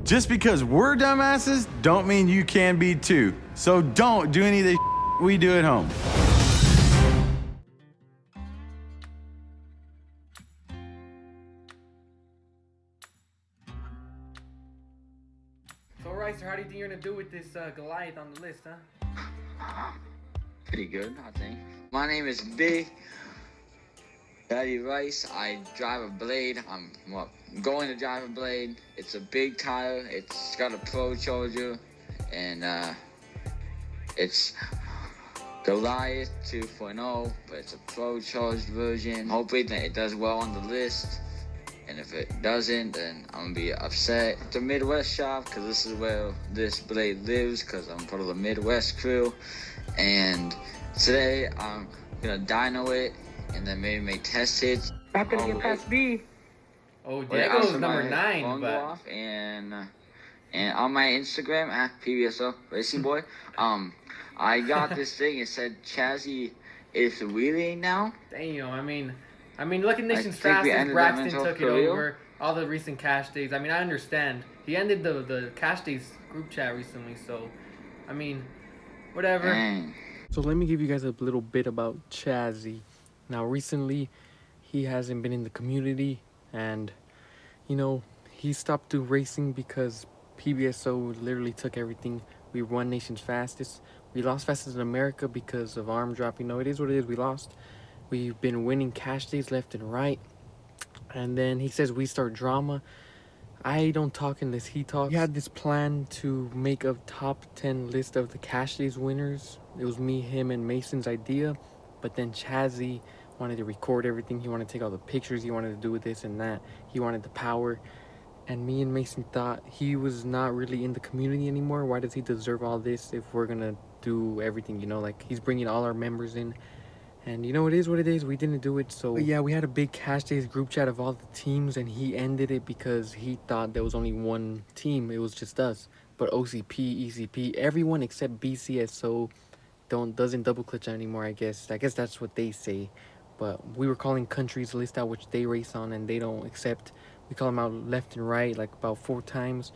Just because we're dumbasses don't mean you can be too. So don't do any of the we do at home. So, Ricer, how do you think you're gonna do with this Goliath on the list, huh? Pretty good, I think. My name is Big Daddy Rice. I drive a Blade. I'm going to drive a Blade. It's a big tire. It's got a Pro charger, and it's Goliath 2.0, but it's a Pro charged version. Hopefully it does well on the list. And if it doesn't, then I'm gonna be upset. It's a Midwest shop, because this is where this Blade lives, because I'm part of the Midwest crew. And today I'm gonna dyno it, and then maybe make test hits. Not gonna get past B. Oh, Diego's number 9, phone but... go off, and on my Instagram, at PBSO Racing Boy, I got this thing, it said Chazzy is wheeling now. Damn, I mean, look at Nation's Fastest. Braxton took it over. All the recent cash days. I mean, I understand. He ended the cash days group chat recently, so, I mean, whatever. Dang. So let me give you guys a little bit about Chazzy. Now, recently, he hasn't been in the community, and, you know, he stopped doing racing because PBSO literally took everything. We won Nation's Fastest. We lost Fastest in America because of arm drop. You know, it is what it is. We lost. We've been winning cash days left and right. And then he says we start drama. I don't talk unless he talks. He had this plan to make a top 10 list of the cash days winners. It was me, him, and Mason's idea. But then Chazzy wanted to record everything. He wanted to take all the pictures. He wanted to do this and that. He wanted the power. And me and Mason thought he was not really in the community anymore. Why does he deserve all this if we're going to do everything, you know? Like, he's bringing all our members in. And you know, it is what it is. We didn't do it. So, but yeah, we had a big cash days group chat of all the teams. And he ended it because he thought there was only one team. It was just us. But OCP, ECP, everyone except BCSO doesn't double clutch anymore, I guess. I guess that's what they say. But we were calling countries list out which they race on, and they don't accept. We call them out left and right like about 4 times.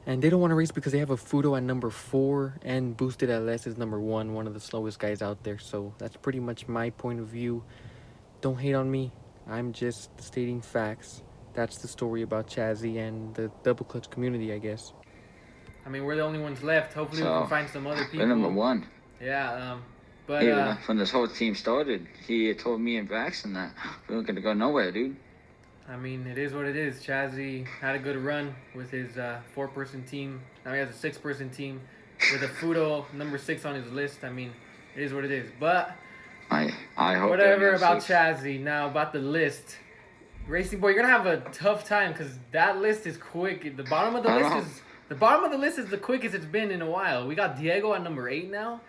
And they don't want to race because they have a Fudo at number 4 and Boosted LS is number 1, one of the slowest guys out there. So that's pretty much my point of view. Don't hate on me. I'm just stating facts. That's the story about Chazzy and the double clutch community, I guess. I mean, we're the only ones left. Hopefully we can find some other people. We're number 1. Yeah, but... Yeah, when this whole team started, he told me and Braxton that we weren't going to go nowhere, dude. I mean, it is what it is. Chazzy had a good run with his 4-person team. Now he has a 6-person team with a Fudo number 6 on his list. I mean, it is what it is. But I hope whatever about Chazzy. Now about the list, Racing Boy, you're gonna have a tough time because that list is quick. The bottom of the list is the quickest it's been in a while. We got Diego at number 8 now.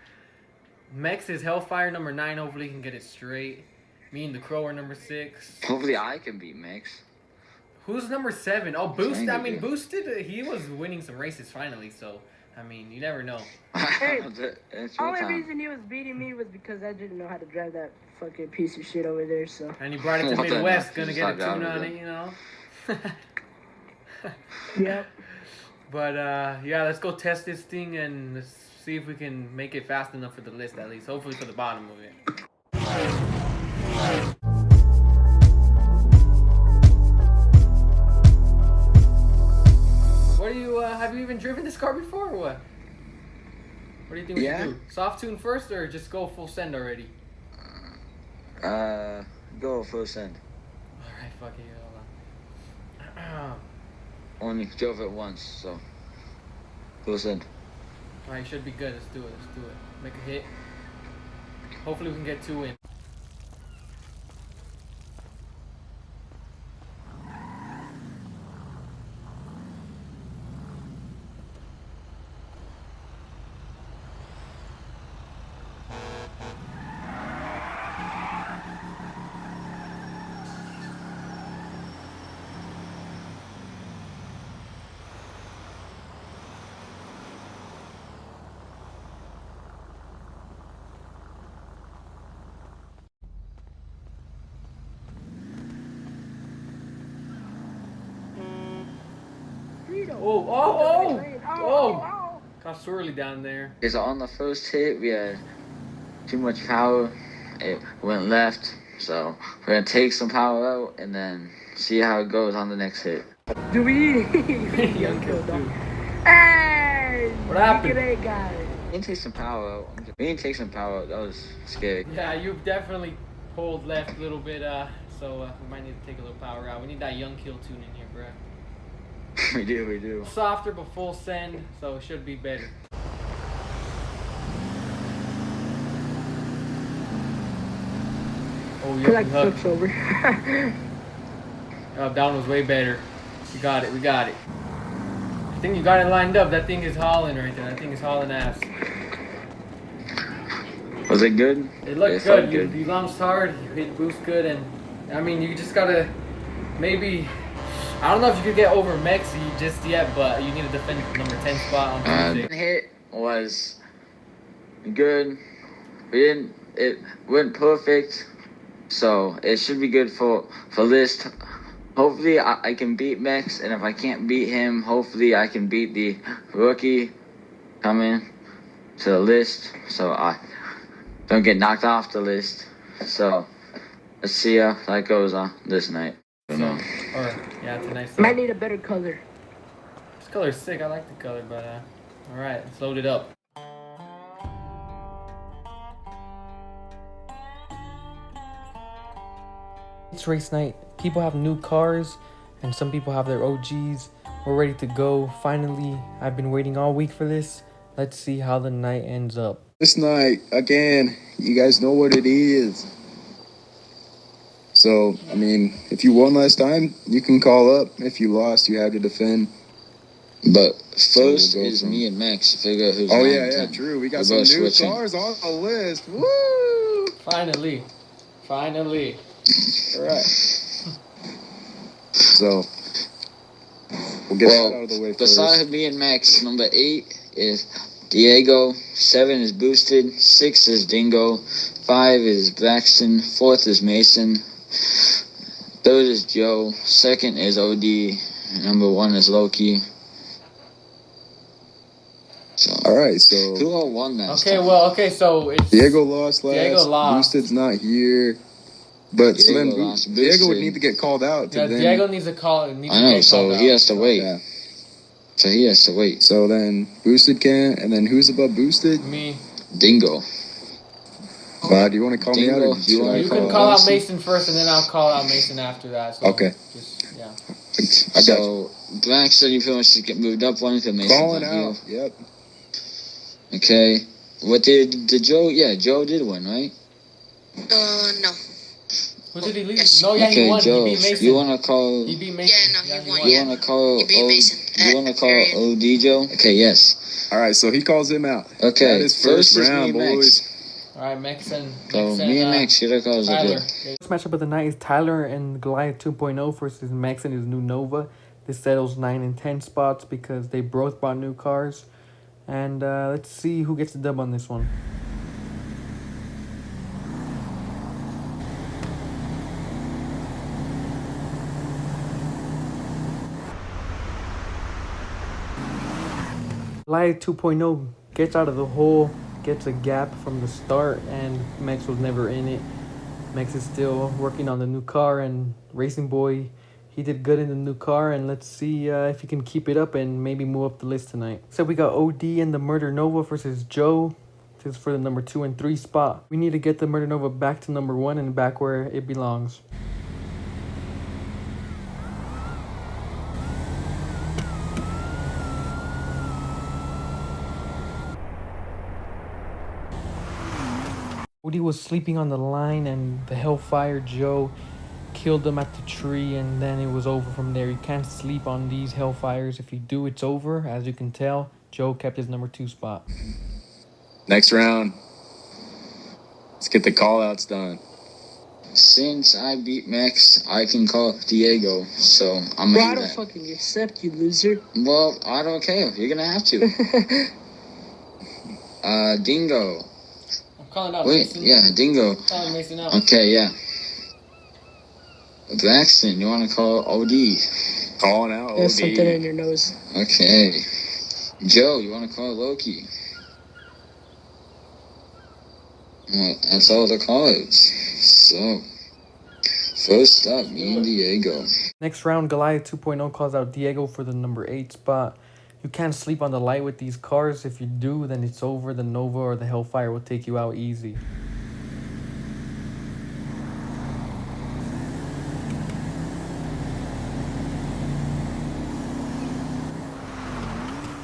Mex is Hellfire number 9. Hopefully he can get it straight. Me and the Crow are number 6. Hopefully I can beat Mix. Who's number 7? Oh, Boosted. I mean, Boosted, he was winning some races finally, so, I mean, you never know. Hey, only reason he was beating me was because I didn't know how to drive that fucking piece of shit over there, so. And he brought it to Midwest, gonna get a tune on it, you know? Yep. But, yeah, let's go test this thing and let's see if we can make it fast enough for the list, at least. Hopefully for the bottom of it. What do you, have you even driven this car before or what? What do you think we should do? Soft tune first or just go full send already? Go full send. Alright, fuck it, hold on. Only drove it once, so full send. Alright, should be good. Let's do it. Make a hit. Hopefully we can get 2 in. Oh! Got swirly down there. Because on the first hit, we had too much power. It went left. So we're going to take some power out and then see how it goes on the next hit. Do we? Young kill too. Hey! What happened? Look at that guy. We need to take some power out. We need to take some power out. That was scary. Yeah, you definitely pulled left a little bit, so we might need to take a little power out. We need that young kill tune in here, bruh. We do. Softer but full send, so it should be better. Oh, I feel like hook. Cook's over. Oh, that one was way better. We got it. I think you got it lined up. That thing is hauling right there. That thing is hauling ass. Was it good? It looked good. You launched hard, you hit boost good, and I mean, you just gotta maybe. I don't know if you could get over Mexi just yet, but you need to defend the number 10 spot on Tuesday. Hit was good. It went perfect, so it should be good for list. Hopefully I can beat Mex, and if I can't beat him, hopefully I can beat the rookie coming to the list, so I don't get knocked off the list. So let's see how that goes on this night. Yeah, it's a nice. Might need a better color. This color's sick. I like the color, but all right, let's load it up. It's race night. People have new cars, and some people have their OGs. We're ready to go. Finally, I've been waiting all week for this. Let's see how the night ends up. This night, again, you guys know what it is. So, I mean, if you won last time, you can call up. If you lost, you have to defend. But first is me and Max to figure out who's. Oh, yeah, true. We got some new cars on the list. Woo! Finally. All right. So, we'll get that out of the way first. Beside me and Max, number 8 is Diego. 7 is Boosted. 6 is Dingo. 5 is Braxton. 4th is Mason. 3rd is Joe. 2nd is OD. Number 1 is Loki. So, all right, so who all won that? So it's Diego lost last. Diego lost. Boosted's not here. But Diego would need to get called out. Diego needs a call. I know, so he has to wait. Yeah. So he has to wait. So then Boosted can't, and then who's above Boosted? Me. Dingo. Do you want to call me out, or do you want to call out Mason first, and then I'll call out Mason after that. So okay. I got you. Braxton, you pretty much just get moved up one because Mason's calling out. Yep. Okay. What did Joe? Yeah, Joe did win, right? No. Who did he leave? Yes. No, yeah, okay, he won. Joe, He beat Mason. You wanna call? He beat Mason. Yeah, no, he won. You wanna call? He beat Mason. You wanna call OD Joe? Okay, yes. All right, so he calls him out. Okay, that is first round, boys. All right, Max and me and Max, you calls Tyler. First matchup of the night is Tyler and Goliath 2.0 versus Max and his new Nova. This settles 9 and 10 spots because they both bought new cars. And let's see who gets the dub on this one. Goliath 2.0 gets out of the hole, gets a gap from the start, and Max was never in it. Max is still working on the new car, and Racing Boy, he did good in the new car, and let's see if he can keep it up and maybe move up the list tonight. So we got OD and the Murder Nova versus Joe. This is for the number 2 and 3 spot. We need to get the Murder Nova back to number 1 and back where it belongs. OD was sleeping on the line, and the Hellfire Joe killed him at the tree, and then it was over from there. You can't sleep on these Hellfires. If you do, it's over. As you can tell, Joe kept his number 2 spot. Next round. Let's get the call-outs done. Since I beat Max, I can call Diego, so I'm Bro, gonna I do don't that. fucking accept you, loser. Well, I don't care. You're gonna have to. Dingo. I'm calling out Wait, Mason. yeah, Dingo. I'm calling Mason out. Okay, yeah. Braxton, you want to call OD? Calling out There's OD. something in your nose. Okay. Joe, you want to call Loki? Well, that's all the cards. So, first up, me and Diego. Next round, Goliath 2.0 calls out Diego for the number 8 spot. You can't sleep on the light with these cars. If you do, then it's over. The Nova or the Hellfire will take you out easy.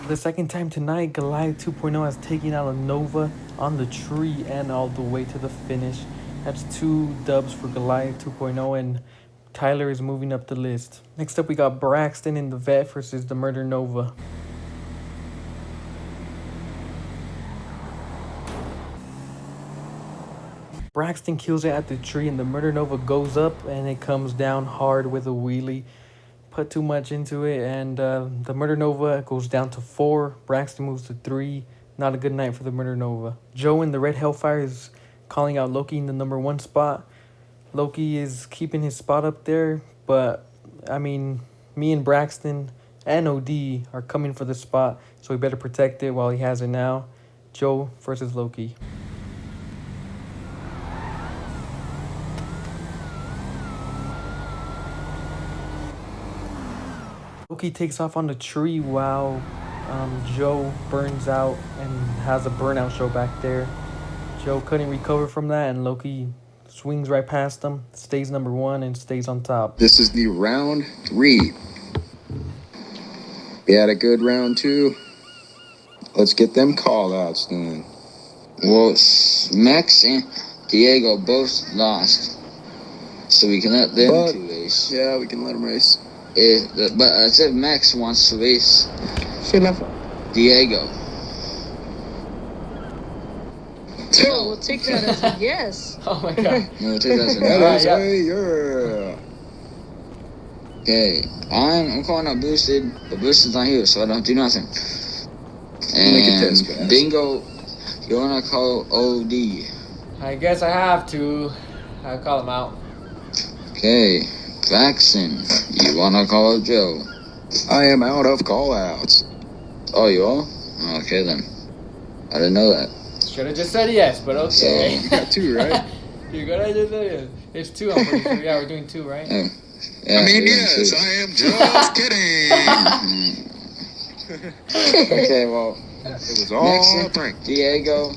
The second time tonight, Goliath 2.0 has taken out a Nova on the tree and all the way to the finish. That's 2 dubs for Goliath 2.0, and Tyler is moving up the list. Next up, we got Braxton in the Vet versus the Murder Nova. Braxton kills it at the tree, and the Murder Nova goes up, and it comes down hard with a wheelie. Put too much into it, and the Murder Nova goes down to 4. Braxton moves to 3. Not a good night for the Murder Nova. Joe in the Red Hellfire is calling out Loki in the number 1 spot. Loki is keeping his spot up there, but I mean, me and Braxton and OD are coming for the spot, so we better protect it while he has it now. Joe versus Loki. Loki takes off on the tree while Joe burns out and has a burnout show back there. Joe couldn't recover from that, and Loki swings right past him, stays number 1, and stays on top. This is the round 3. We had a good round 2. Let's get them call-outs done. Well, Max and Diego both lost, so we can let them 2 race. Yeah, we can let them race. But as if Max wants to race She left. Diego. So we'll take that as a yes. Oh my god. No, take that as a That no. is a yeah. Okay, I'm calling out Boosted, but Boosted's not here, so I don't do nothing. Make a And test pass. Bingo, you wanna call OD? I guess I have to. I'll call him out. Okay, Jackson, you wanna call Joe? I am out of call-outs. Oh, you are? Okay then. I didn't know that. Should have just said yes, but okay. You got 2, right? You're gonna just say yes. It's 2, I'm pretty sure. Yeah, we're doing 2, right? Oh, yeah, I mean, we're yes, doing I am just kidding. two. Okay, well, It was all Next, prank. Diego,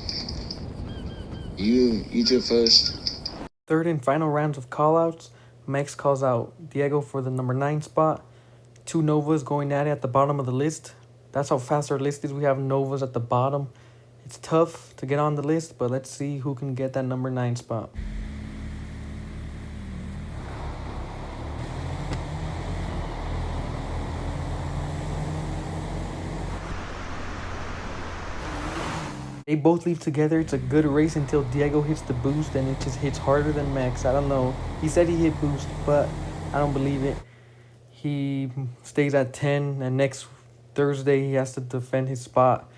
you two first. Third and final rounds of callouts. Max calls out Diego for the number 9 spot. 2 Novas going at it at the bottom of the list. That's how fast our list is. We have Novas at the bottom. It's tough to get on the list, but let's see who can get that number 9 spot. They both leave together. It's a good race until Diego hits the boost, and it just hits harder than Max. I don't know. He said he hit boost, but I don't believe it. He stays at 10, and next Thursday he has to defend his spot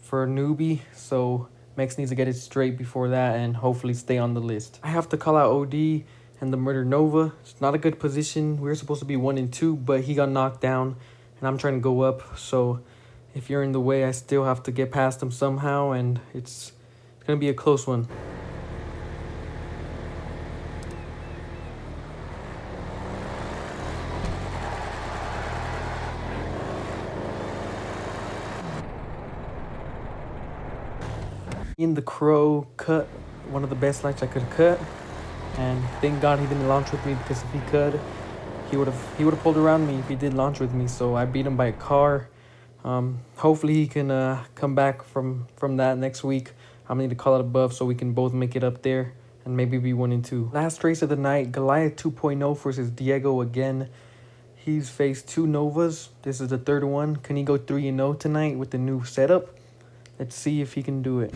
for a newbie, so Max needs to get it straight before that and hopefully stay on the list. I have to call out OD and the Murder Nova. It's not a good position. We were supposed to be 1 and 2, but he got knocked down, and I'm trying to go up, so if you're in the way, I still have to get past him somehow, and it's going to be a close one. In the Crow cut one of the best lights I could cut, and thank God he didn't launch with me, because if he could, he would have pulled around me if he did launch with me. So I beat him by a car. Hopefully he can come back from that next week. I'm gonna need to call it above so we can both make it up there and maybe be 1 and 2. Last race of the night, Goliath 2.0 versus Diego again. He's faced 2 Novas. This is the 3rd one. Can he go 3 and 0 tonight with the new setup? Let's see if he can do it.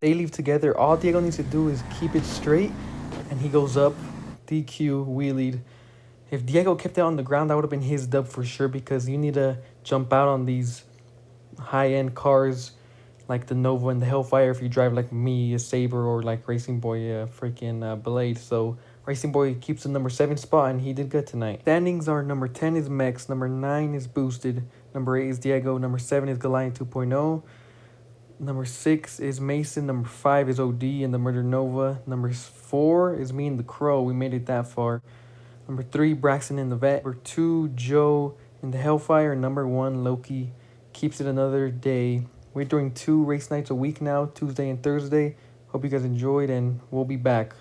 They leave together. All Diego needs to do is keep it straight, and he goes up, DQ, wheelied. If Diego kept it on the ground, that would have been his dub for sure, because you need to jump out on these high-end cars like the Nova and the Hellfire if you drive like me, a Saber, or like Racing Boy, a freaking Blade. So Racing Boy keeps the number 7 spot, and he did good tonight. Standings are number 10 is Mex, number 9 is Boosted, number 8 is Diego, number 7 is Goliath 2.0, number 6 is Mason, number 5 is OD and the Murder Nova, number 4 is me and the Crow. We made it that far. Number 3, Braxton and the Vet. Number 2, Joe and the Hellfire. Number 1, Loki keeps it another day. We're doing 2 race nights a week now, Tuesday and Thursday. Hope you guys enjoyed, and we'll be back.